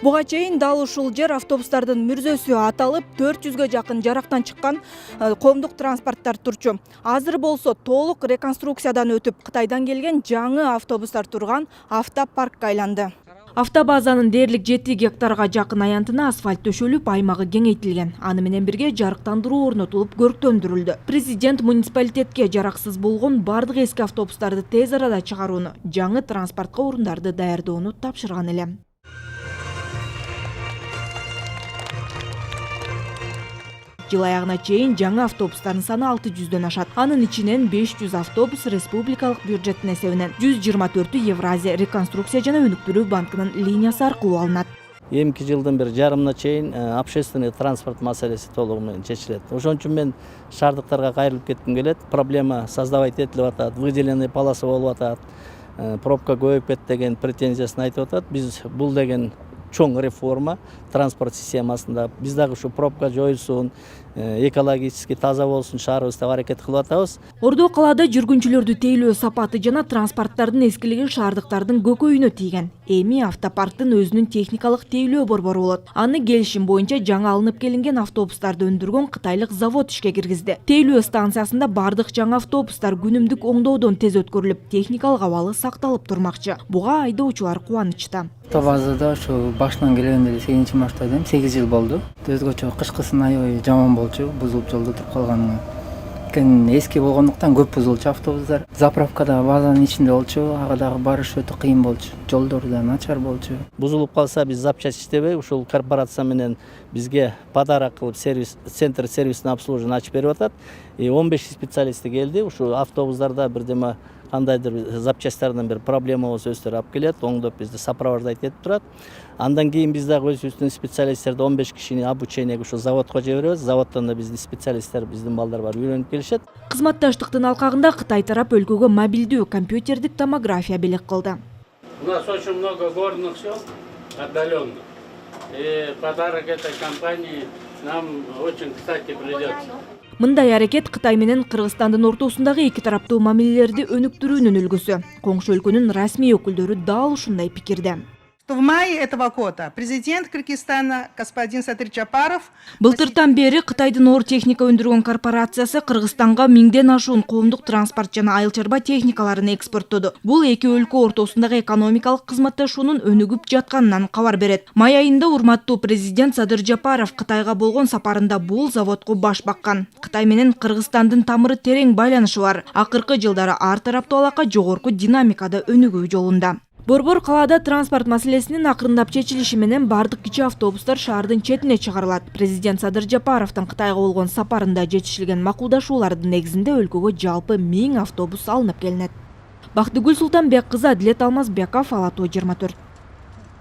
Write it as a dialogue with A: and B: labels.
A: Буга чейин дал ушул жер автобустардын мүрзөсү аталып 400ге жакын жарактан чыккан коомдук транспорттар турчу. Азыр болсо толук реконструкциядан өтүп, Кытайдан келген жаңы автобустар турган автопаркка айланды. Автобазанын дээрлик 7 гектарга жакын аянтына асфальт төшөлүп, аймагы кеңейтилген. Аны менен бирге жарыктандыруу орнотулуп, көрктөндүрүлдү. Президент муниципалитетке жараксыз болгон бардык эски автобустарды тез арада чыгарууну, жаңы транспортко орундарды даярдоону тапшырган эле. Жыл аягына чейин жаңы автобустардын саны 600дөн ашат. Анын ичинен 500 автобус республикалык бюджеттин эсебинен, 124 Евразия реконструкция жана өнүктүрүү банкынын линиясы аркылуу алынат.
B: Эмки жылдын бир жарымына чейин общественный транспорт маселеси толугу менен чечилет. Ошон үчүн мен шаардыктарга кайрылып кетким келет. Проблема создавать этилип атат, выделенный полоса болуп атат, пробка көбөйүп кетти деген претензиясын айтып атат. Биз бул деген чоң реформа транспорт системасында. Биз дагы ушу пробка жоюлсун, экологически таза болсун шаарыбыз деп аракет кылып атабыз.
A: Ордо калаада жүргүнчүлөрдү тейлөө сапаты жана транспорттардын эскилиги шаардыктардын көкөйүнө тийген. Эми автопарктын өзүнүн техникалык тейлөө борбору болот. Аны келишим боюнча жаңы алынып келинген автобустарды өндүргөн кытайлык завод ишке киргизди. Тейлөө станциясында бардык жаңы автобустар күнүмдүк оңдоодон тез өткөрүлүп, техникалык абалы сакталып турмакчы. Буга айдоочулар кубанычта.
C: Автобазада ушу башынан келгенде 8 марта 8 жыл болду. Өзгөчө кышкысын аябай жаман болчу, бузулуп жолдо туруп калганы. Эски болгондуктан көп бузулчу автобустар. Заправкада базанын ичинде болчу, ага дагы барыш өтө кыйын болчу. Жолдор да начар болчу.
B: Бузулуп калса биз запчасть иштебей, ушул корпорация менен бизге подарок кылып центр сервисный обслуживание ачып берип атат. 15 специалисти келди. Ушу автобустарда бирдеме кандайдыр запчасттардан бир проблема болсо өздөрү алып келет, оңдоп бизди сопровождать этип турат. Андан кийин биз дагы өзүбүздүн специалисттерди 15 кишини обучениеге ушу заводко жиберебиз. Заводдон да биздин специалисттер, биздин балдар бар үйрөнүп келишет.
A: Кызматташтыктын алкагында Кытай тарап өлкөгө мобилдүү компьютердик томография белек кылды.
D: У нас очень много горных сел отдаленных. И подарок этой компании нам очень кстати придется.
A: Мындай аракет Кытай менен Кыргызстандын ортосундагы эки тараптуу мамилелерди өнүктүрүүнүн үлгүсү. Коңшу өлкөнүн расмий өкүлдөрү дал ушундай пикирде.
E: В мае этого года президент Кыргызстана господин Садыр Жапаров
A: Былтыртан бери Кытайдын оор техника өндүргөн корпорациясы Кыргызстанга 1000ден ашуун коомдук транспорт жана айыл чарба техникаларын экспорттоду. Бул эки өлкө ортосундагы экономикалык кызматташуунун өнүгүп жатканынан кабар берет. Май айында урматтуу президент Садыр Жапаров Кытайга болгон сапарында бул заводко баш баккан. Кытай менен Кыргызстандын тамыры терең байланышы бар. Акыркы жылдары ар тараптуу алака жогорку динамикада өнүгүү жолунда. Борбор калаада транспорт маселесинин акырындап чечилиши менен бардык кичи автобустар шаардын четине чыгарылат. Президент Садыр Жапаровдун Кытайга болгон сапарында жетишилген макулдашуулардын негизинде өлкөгө жалпы 1000 автобус алынып келинет. Бактыгүл Султанбек кызы, Адилет Алмазбеков, Ала Тоо 24.